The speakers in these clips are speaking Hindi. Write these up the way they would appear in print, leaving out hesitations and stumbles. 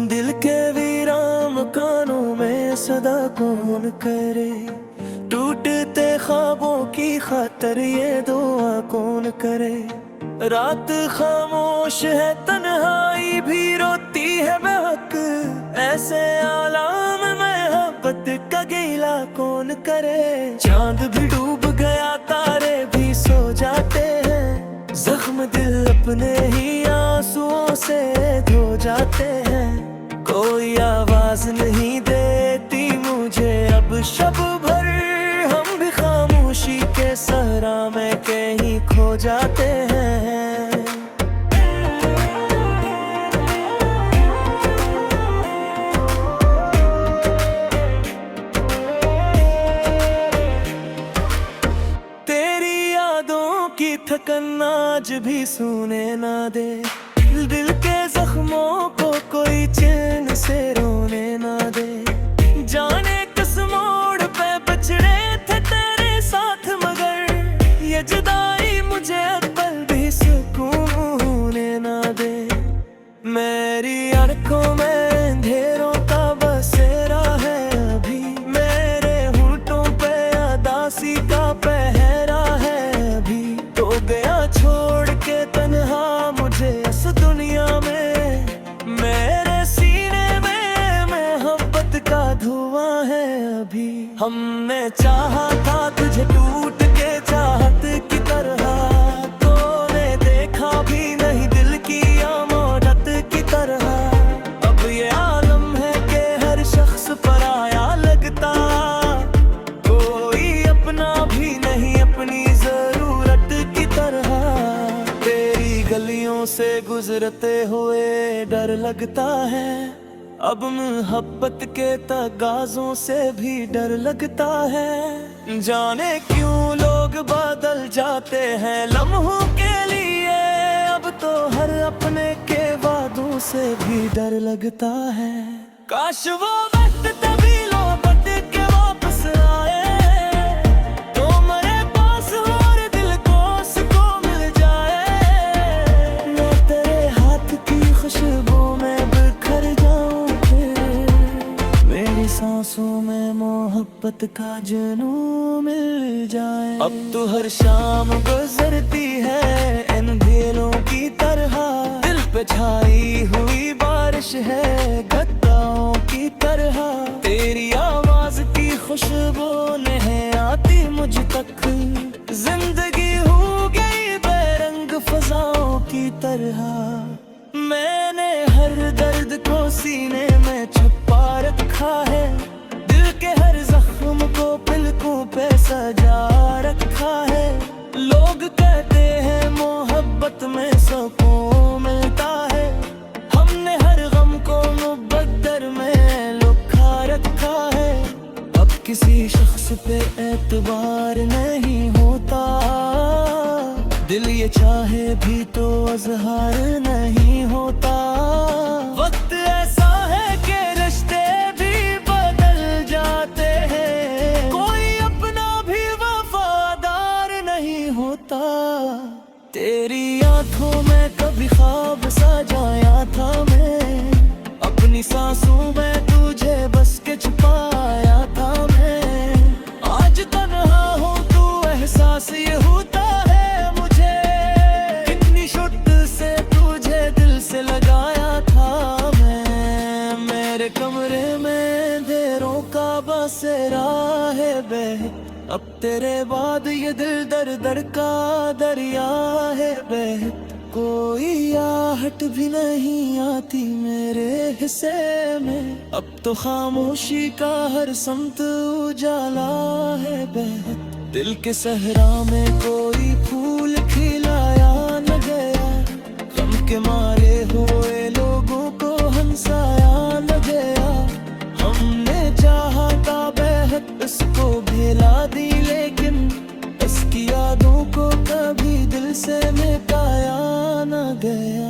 दिल के वीरान मकानों में सदा कौन करे, टूटते ख्वाबों की खातर ये दुआ कौन करे। रात खामोश है तन्हाई भी रोती है बेहक, ऐसे आलाम में मोहब्बत का गिला कौन करे। चांद भी डूब गया तारे भी सो जाते हैं, जख्म दिल अपने ही आंसुओं से धो जाते हैं। कोई आवाज नहीं देती मुझे अब शब भर, हम भी खामोशी के सहरा में कहीं खो जाते हैं। तेरी यादों की थकन आज भी सुने ना दे, दिल के जख्मों को कोई चैन से रोने ना दे। जाने किस मोड़ पे बछड़े थे तेरे साथ, मगर ये जुदाई मुझे पल भी सुकून होने ना दे। मेरी आंखों में अंधेरों का बसेरा है अभी, मेरे होंठों पे उदासी का पहरा है अभी। तो गया छोड़ के तन्हा मुझे इस दुनिया में, मेरे सीने में मोहब्बत का धुआं है अभी। हमने चाहा था तुझे टूट के चाहत की तरह, तूने देखा भी नहीं दिल की अमानत की तरह। अब ये आलम है कि हर शख्स पराया लगता, कोई अपना भी नहीं अपनी जरूरत की तरह। तेरी गलियों से गुजरते हुए डर लगता है, अब मोहब्बत के तगाजों से भी डर लगता है। जाने क्यों लोग बदल जाते हैं लम्हों के लिए, अब तो हर अपने के वादों से भी डर लगता है। काश वो वक्त तभी लौट के वापस आए, तो मेरे पास और दिल को सुकून मिल जाए। मैं तेरे हाथ की खुशबू में बिखर जाऊं, मेरी सांसों में मोहब्बत का जुनून मिल जाए। अब तो हर शाम गुजरती है इन दिलों की तरह, दिल पे छाई हुई बारिश है गद्दाओं की तरह। तेरी आवाज की खुशबू नहीं आती मुझ तक, जिंदगी हो गई बेरंग फजाओं की तरह। मैंने हर दर्द को सीने में छुपा रखा है, दिल के हर जख्म को पलकों पे सजा रखा है। लोग कहते हैं मोहब्बत में सुकून मिलता है, हमने हर गम को मुकद्दर में लुका रखा है। अब किसी शख्स पे एतबार नहीं होता, दिल ये चाहे भी तो अज़हार नहीं होता। वक्त ऐसा है कि रिश्ते भी बदल जाते हैं, कोई अपना भी वफादार नहीं होता। तेरी आंखों में कभी ख्वाब सजाया था मैं, अपनी सांसों में तुझे बस के छुपाया था मैं। आज तन्हा हूँ तू एहसास ये होता है मुझे, कितनी शुद्ध से तुझे दिल से लगाया था मैं। मेरे कमरे में अंधेरों का बसेरा है बह, अब तेरे बाद ये दिल दर दर का दरिया है बह। कोई आहट भी नहीं आती मेरे हिस्से में, अब तो खामोशी का हर समत उजाला है बह। दिल के सहरा में कोई फूल खिलाया न गया, गम के मारे हुए लोगों को हंसाया न गया। हमने चाहा था बेहद इसको भिला दी, लेकिन इसकी यादों को कभी दिल से मिटाया न गया।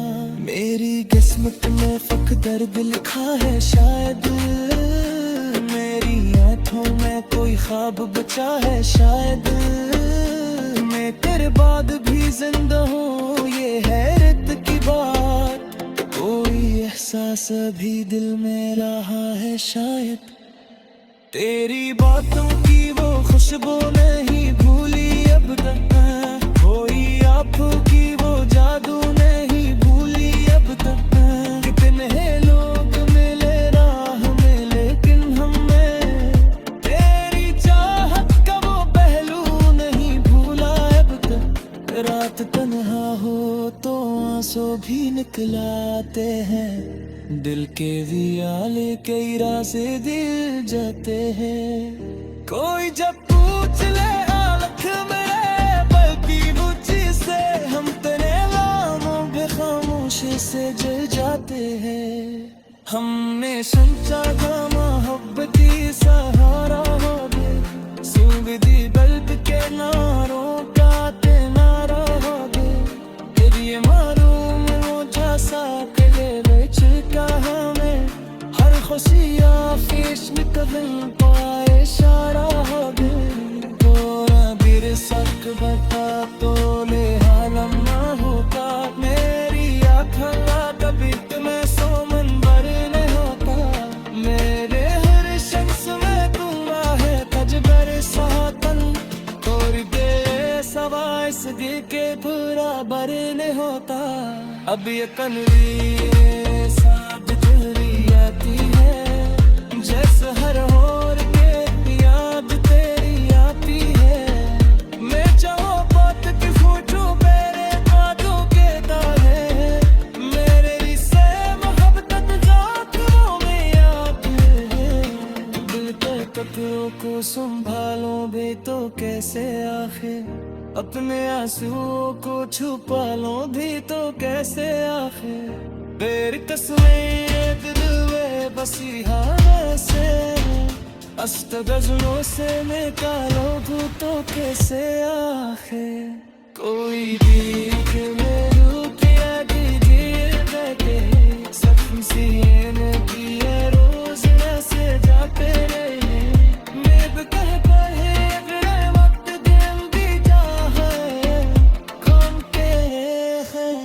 मेरी किस्मत में फक दर्द लिखा है शायद, मेरी आंखों में कोई ख्वाब बचा है शायद, मैं तेरे बाद भी जिंदा हूँ, ये हैरत की बात। कोई एहसास अभी दिल में रहा है शायद, तेरी बातों की वो खुशबू नहीं भूली अब तक, कोई आँखों की वो जादू नहीं भूली अब तक। कितने लोग मिले राह में लेकिन हमें तेरी चाहत का वो पहलू नहीं भूला अब तक। रात तन्हा हो तो आंसू भी निकलाते हैं, दिल के दियाले कई राज़े दिल जाते हैं। कोई जब पूछ ले हालत मेरे बल्कि मुझसे, हम तेरे नामों पे खामोशी से जल जाते हैं। हमने सोचा था मोहब्बती सहारा होगे, सूंघ दी बल्ब के नारों का तेना रहोगे, तेरी मालूम मुझा सा कले बेच का हमें, हर खुशी आफिश में कदम पाए इशारा होगे। तोरा बिर सक बता तो ले हालम ना होता, मेरी आँखला कभी तुम्हें सोमन भरने होता, मेरे हर शख्स में तुमा है तजबर सातन, तोरी दे सवा इस दिल के पूरा भरने होता। अब ये कनरी साथ दिल आती है, जैसे हर होर के याद तेरी आती है, मैं चाहो बात की फूटू मेरे बातों के तारे, मेरे रिश्ते मोहब्बत जातों में याद है। दिल के कतरों को संभालो भी तो कैसे आखिर, अपने आंसुओं को छुपा लो भी तो कैसे आखिर, तेरी तस्वीर दिल में बसी हाल से, अस्त गजलों से निकालो भी तो कैसे आखिर। कोई भीख में रुपया दीजिए बैठे, सपन सीने किए रोज ऐसे जाते रहे, मैं भी कह पढ़े अगर वक्त दिन भी चाहे कौन के हैं।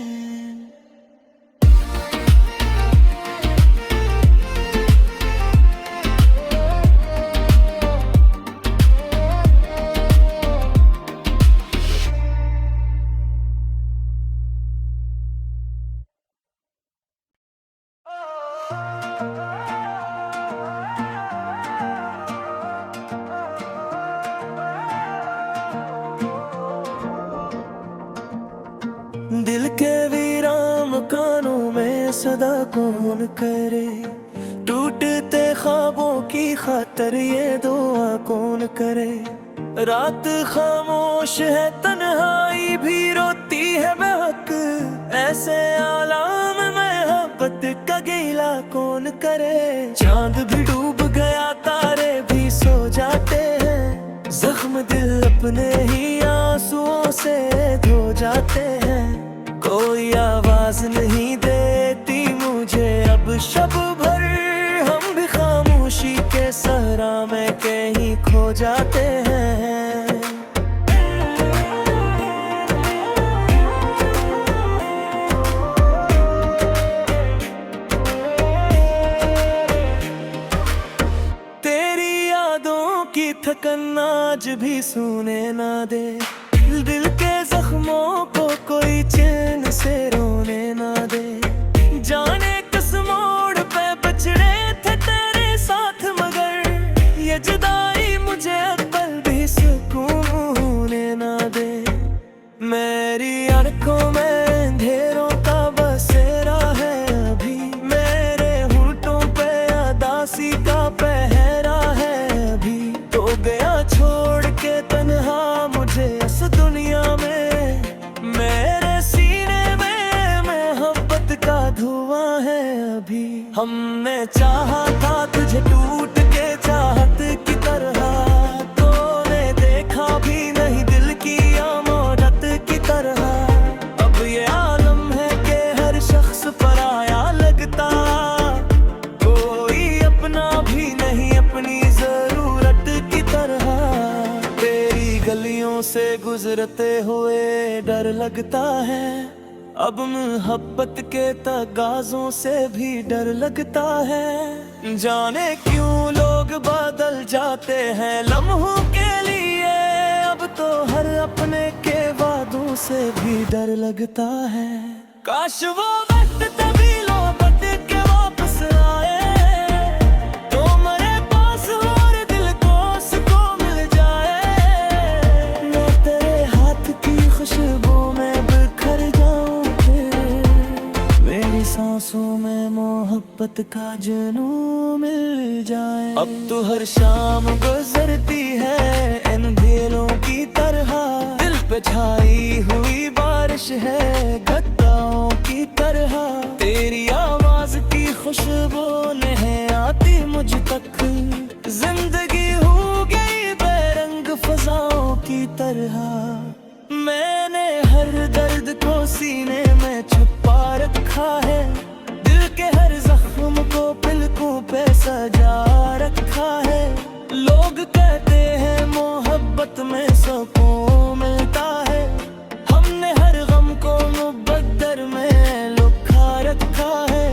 दिल के वीरान मकानों में सदा कौन करे, टूटते ख्वाबों की खातर ये दुआ कौन करे, रात खामोश है तन्हाई भी रोती है बेहक, ऐसे आलाम में मोहब्बत का गिला कौन करे। चांद भी डूब गया तारे भी सो जाते हैं, जख्म दिल अपने ही आंसुओं से धो जाते हैं, कोई आवाज नहीं देती मुझे अब शब भर, हम भी खामोशी के सहरा में कहीं खो जाते हैं। तेरी यादों की थकन आज भी सूने ना दे, दिल के जख्मों को कोई चैन से रोने ना दे, जाने किस मोड़ पे बछड़े थे तेरे साथ मगर, ये जुदाई मुझे पल भी सुकून होने ना दे। मेरी आंखों में अंधेरों का बसेरा है अभी, मेरे होंठों पे उदासी का पहरा है अभी, तो गया छोड़ के तन्हा मुझे इस दुनिया में, मेरे सीने में मोहब्बत का धुआं है अभी। हमने चाहा था तुझे टूट के चाहत की तरह, तूने देखा भी नहीं दिल की अमानत की तरह, अब ये आलम है कि हर शख्स पराया लगता, कोई अपना भी नहीं अपनी जरूरत की तरह। से गुजरते हुए डर लगता है, अब मोहब्बत के तगाजों से भी डर लगता है। जाने क्यों लोग बदल जाते हैं लम्हों के लिए, अब तो हर अपने के वादों से भी डर लगता है। काश वो वक्त तभी लौट के वापस आए, तो मेरे पास और दिल को सुकून मिल जाए। मैं तेरे हाथ की खुशबू में बिखर जाऊं, फिर मेरी सांसों में मोहब्बत का जुनून मिल जाए। अब तो हर शाम गुजरती है इन दिलों की तरह, दिल पे छाई हुई बारिश है गद्दाओं की तरह। तेरी आवाज की खुशबू नहीं आती मुझ तक, जिंदगी हो गई बेरंग फजाओं की तरह। मैंने हर दर्द को सीने में छुपा रखा है, दिल के हर जख्म को पलकों पे सजा रखा है। लोग कहते हैं मोहब्बत में सुकून मिलता है, हमने हर गम को मुकद्दर में लुका रखा है।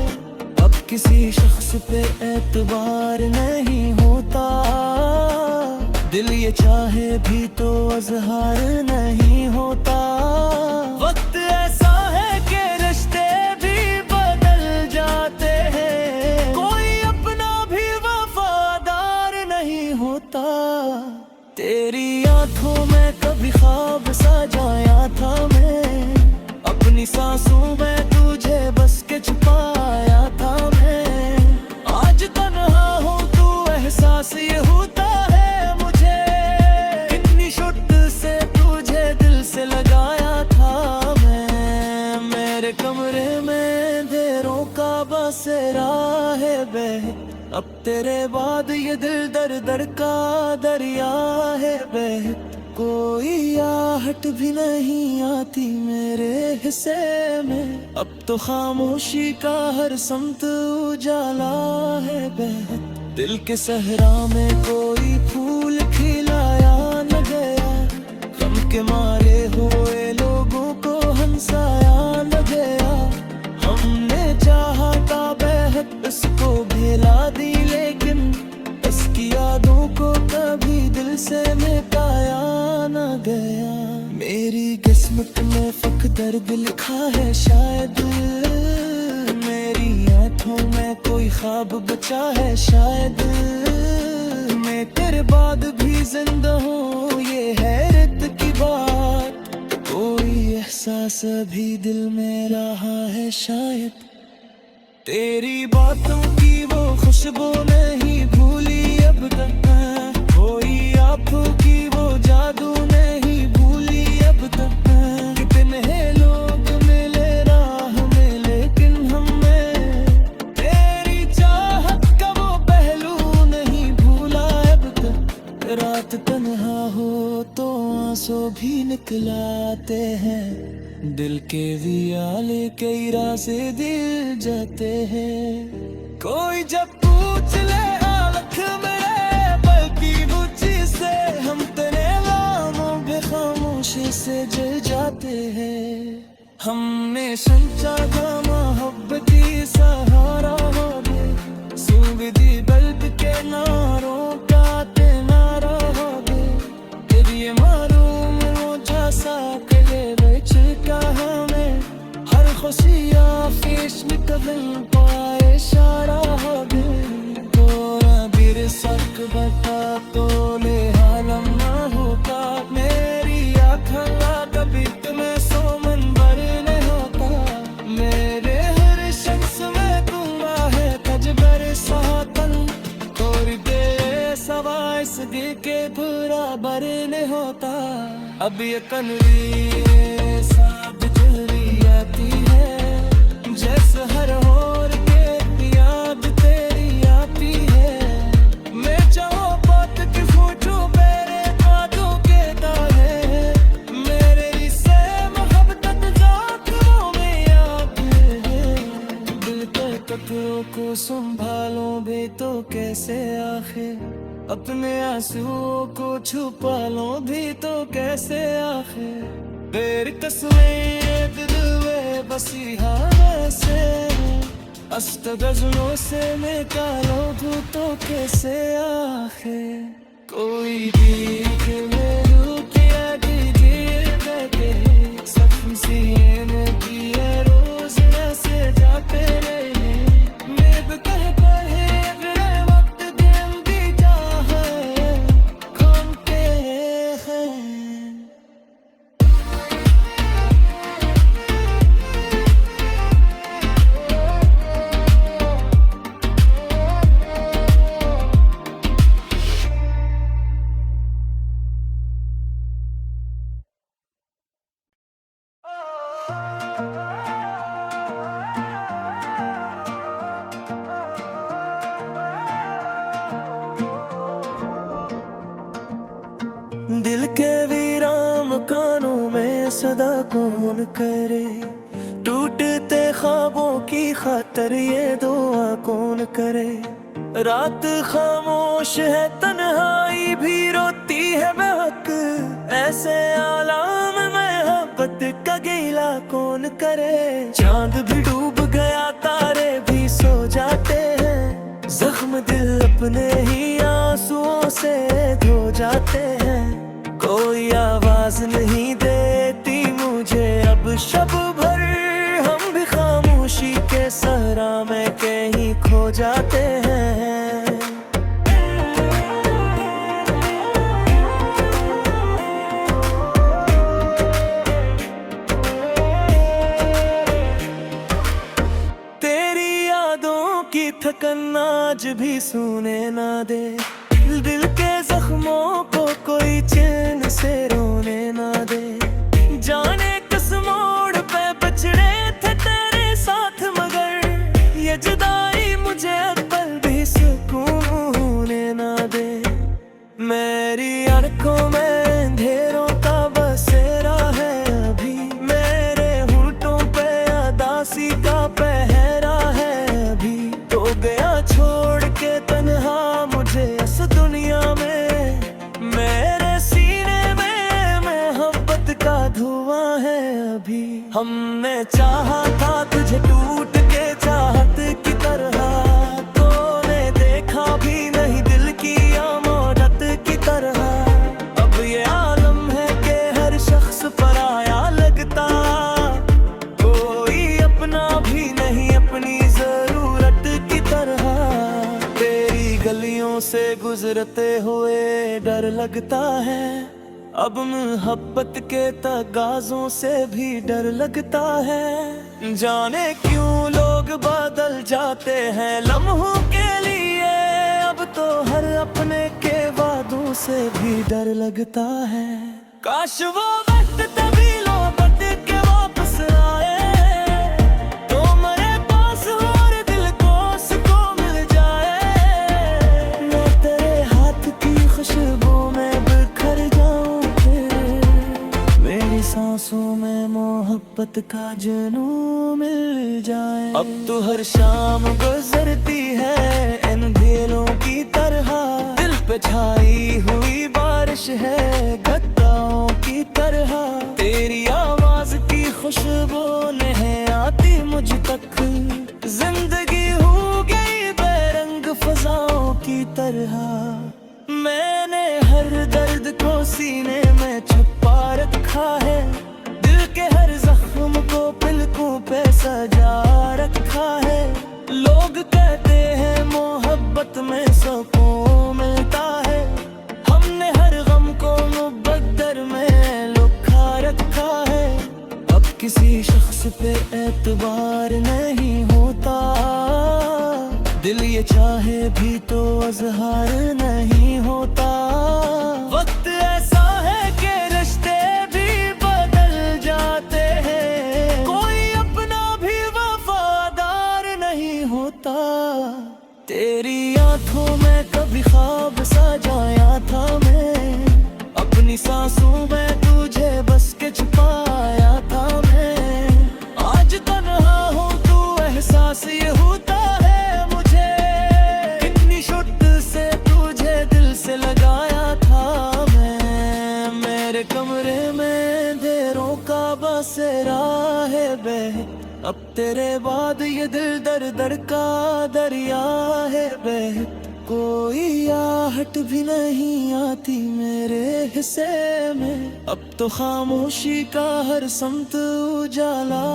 अब किसी शख्स पे एतबार नहीं होता, दिल ये चाहे भी तो अज़हार नहीं होता। वक्त ऐसा है कि रिश्ते भी बदल जाते हैं, कोई अपना भी वफादार नहीं होता। तेरी आंखों में कभी ख्वाब सजाया था मैं, अपनी सांसों में तुझे बस के छुपाया था मैं। आज तन्हा हूँ तू एहसास ये होता है मुझे, कितनी शुद्ध से तुझे दिल से लगाया था मैं। मेरे कमरे में देरों का बसेरा है बह, अब तेरे बाद ये दिल दर दर का दरिया है बह। कोई आहट भी नहीं आती मेरे हिस्से में, अब तो खामोशी का हर समत उजाला है बह। दिल के सहरा में कोई फूल खिलाया न गया, गम के मारे हुए लोगों को हंसाया न गया। हमने चाहा था बेहद इसको भेला दी, लेकिन इसकी यादों को कभी दिल से मिटाया न गया। मेरी किस्मत में फक दर्द लिखा है शायद, मेरी आंखों में कोई ख्वाब बचा है शायद। मैं तेरे बाद भी जिंदा हूँ ये हैरत की बात, कोई एहसास अभी दिल में रहा है शायद। तेरी बातों की वो खुशबू नहीं भूली अब तक, कोई आपकी वो जादू नहीं भूली अब तक। कितने लोग मिले राह में लेकिन हमें तेरी चाहत का वो पहलू नहीं भूला अब तक। रात तन्हा हो तो आंसू भी निकलाते हैं, दिल के वियाले कई राज़े दिल जाते हैं। कोई जब पूछ ले हालत मेरे बल्कि मुझी से, हम तेरे नामों पे खामोशी से जल जाते हैं। हमने सोचा था मोहब्बती सहारा होगे, सूंघती बल्ब के नारों का तेनारा होगे। तेरी ये मालूम वो जैसा कले बेच का हमें, हर खुशियाँ पेश में कदम पाए इशारा होगे। तोरा बिर सक बता तो ले हालम ना होता, मेरी आँखला कभी तुम्हें सोमन भरने होता। मेरे हर शख्स में तुम है तजबर सातन, तोरी दे सवाई सदी के पूरा भरने होता। अब ये कनवी साब जहरी आती है, जैसे हर होर के याद तेरी आती है। मैं चाहो बात की फूटू मेरे कादों के तारे, मेरे रिश्ते मोहब्बत जाखों में आते हैं। दिल के टुकड़ों को संभालो भी तो कैसे आखिर, अपने आंसुओं को छुपा लो भी तो कैसे आखिर, तेरी तस्वीर दिल में बसी है से, अस्त गजलों से निकालो तू तो कैसे आखिर, कोई भीख में रुकिया गिर बैठे सपन सीने में दिए रोज ऐसे जाते रहे, मैं कह कहे अगर वक्त दिन भी चाहे कौन के हैं। दिल के वीरान कानों में सदा कौन करे, टूटते ख्वाबों की खातर ये दुआ कौन करे, रात खामोश है तन्हाई भी रोती है बेहक, ऐसे आलाम में मोहब्बत का गीला कौन करे, चांद भी डूब गया तारे भी सो जाते हैं, जख्म दिल अपने ही आंसुओं से धो जाते हैं, कोई आवाज नहीं देती मुझे अब शब भर, हम भी खामोशी के सहरा में कहीं खो जाते हैं। तेरी यादों की थकन आज भी सुने ना दे, दिल के जख्मों को कोई चैन से रोने ना दे, जाने किस मोड़ पे बछड़े थे तेरे साथ मगर ये जुदाई मुझे पल भी सुकून होने ना दे, मेरी आंखों में अंधेरों का बसेरा है अभी, मेरे होंठों पे उदासी का पहरा है अभी, तो गया छोड़ के तन्हा मुझे इस दुनिया में, मेरे सीने में मोहब्बत का धुआं है अभी, हमने चाहा था तुझे टूट के चाहत की तरह, तूने देखा भी नहीं दिल की अमानत की तरह, अब ये आलम है कि हर शख्स पराया लगता, कोई अपना भी नहीं अपनी जरूरत की तरह, तेरी गलियों से गुजरते हुए डर लगता है, अब मोहब्बत के तगाजों से भी डर लगता है, जाने क्यों लोग बदल जाते हैं लम्हों के लिए, अब तो हर अपने के वादों से भी डर लगता है, काश वो वक्त तभी लौट के वापस आए, तो मेरे पास और दिल को सुकून मिल जाए, मैं तेरे हाथ की खुशबू में बिखर जाऊं फिर, मेरी सांसों में मोहब्बत का जुनून मिल जाए, अब तो हर शाम गुजरती है इन दिलों की तरह, दिल पे छाई हुई बारिश है गद्दाओं की तरह, तेरी आवाज की खुशबू नहीं आती मुझ तक, जिंदगी हो गई बेरंग फजाओं की तरह, मैंने हर दर्द को सीने में छुपा रखा है, दिल के हर जख्म को पलकों पे सजा रखा है, लोग कहते हैं मोहब्बत में सुकून मिलता है, हमने हर गम को मुकद्दर में लुका रखा है, अब किसी शख्स पे एतबार नहीं होता, दिल ये चाहे भी तो अजहार नहीं होता, वक्त ऐसा है कि रिश्ते भी बदल जाते हैं, कोई अपना भी वफादार नहीं होता, तेरी आंखों में कभी ख्वाब सजाया था मैं, अपनी सांसों में तुझे बस के छुपाया था मैं, आज तन्हा हूँ तू एहसास ये होता है मुझे, कितनी शुद्ध से तुझे दिल से मेरे कमरे में अंधेरों का बसेरा है बह, अब तेरे बाद ये दिल दर दर का दरिया है बह। कोई आहट भी नहीं आती मेरे हिस्से में, अब तो खामोशी का हर समत उजाला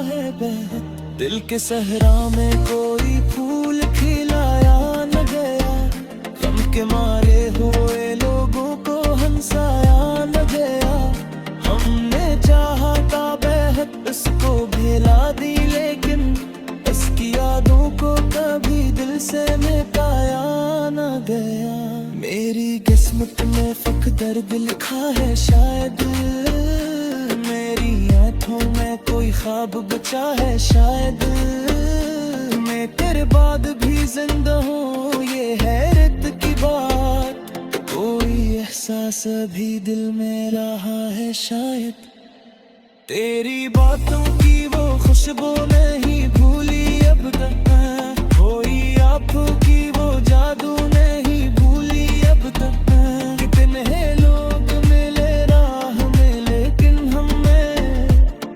है बह। दिल के सहरा में कोई फूल खिलाया न गया, गम के मारे हुए लोगों को हंसाया न गया। हमने चाहा था बेहद इसको भेला दी, लेकिन इसकी यादों को कभी दिल से मिटाया न गया। मेरी किस्मत में फक दर्द लिखा है शायद, मेरी आँखों में कोई ख्वाब बचा है शायद। मैं तेरे बाद भी जिंदा हूँ ये हैरत की बात, कोई एहसास अभी दिल में रहा है शायद। तेरी बातों की वो खुशबू नहीं भूली अब तक, कोई आँखों की वो जादू नहीं भूली अब तक। कितने लोग मिले राह में लेकिन हमें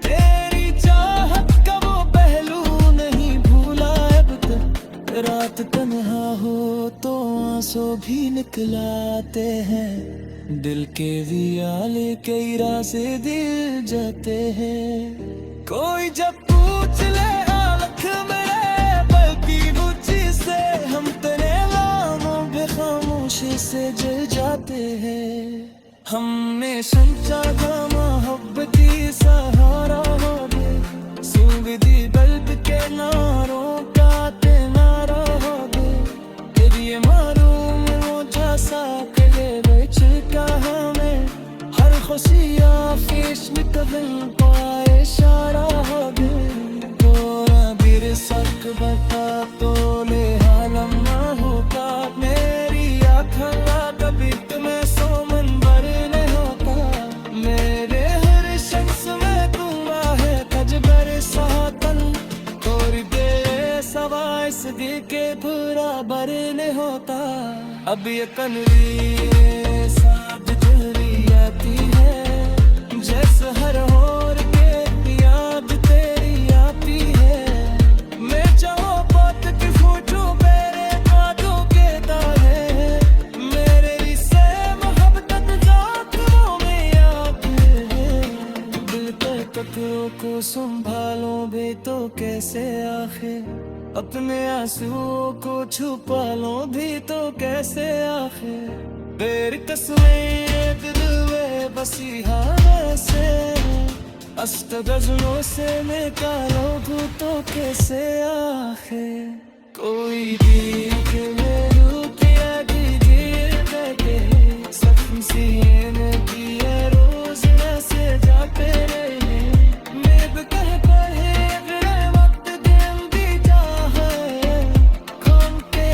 तेरी चाहत का वो पहलू नहीं भूला अब तक। रात तन्हा हो तो आंसू भी निकलाते हैं, दिल के वियाले कई रास्ते दिल जाते हैं। कोई जब पूछ ले हालत मेरे बल्कि बुझी से, हम तेरे नामों पे खामोशी से जल जाते हैं। हमने सोचा था मोहब्बती सहारा होगे, सूंघ दी बल्ब के नारों का तेनारा होगे। तेरी ये मालूम मुझे सा कले बेच का हमें, हर खुशियाँ पेश में कदम पाए इशारा होगे। तोरा बिर सक बता तो ले हालम ना होता, मेरी आँखला कभी तुम्हें सोमन भरने होता। मेरे हर शख्स में तुम है तजबर सातन, तोरी दे सवा इस दिल के पूरा भरने होता। अब ये कनरी साथ जुरी आती है, जैसे हर होर के याद तेरी आती है। मैं चाहो बात की फूटू मेरे बातों के तारे, मेरे रिश्ते मोहब्बत जातों में आते हैं। दिल के कतरों को संभालो भी तो कैसे आखिर, अपने आंसुओं को छुपा लो भी तो कैसे आखिर। तेरी तस्वीर दिल में बसी हाथ से, अस्त गजलों से निकालो तो कैसे आखिर। कोई देख ले रुपया गिर बैठे, सपन सीने दिए रोज ऐसे जाते रहे। मैं भी कह पढ़े अगर वक्त दिन भी चाहे कौन के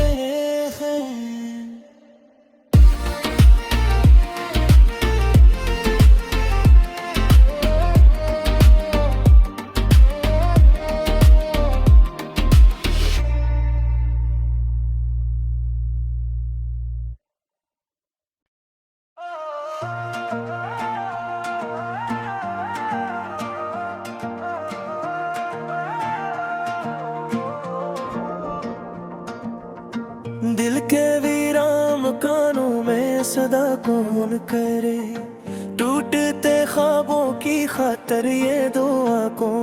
हैं। दिल के वीरान मकानों में सदा कौन करे, टूटते ख्वाबों की खातर ये दुआ कौन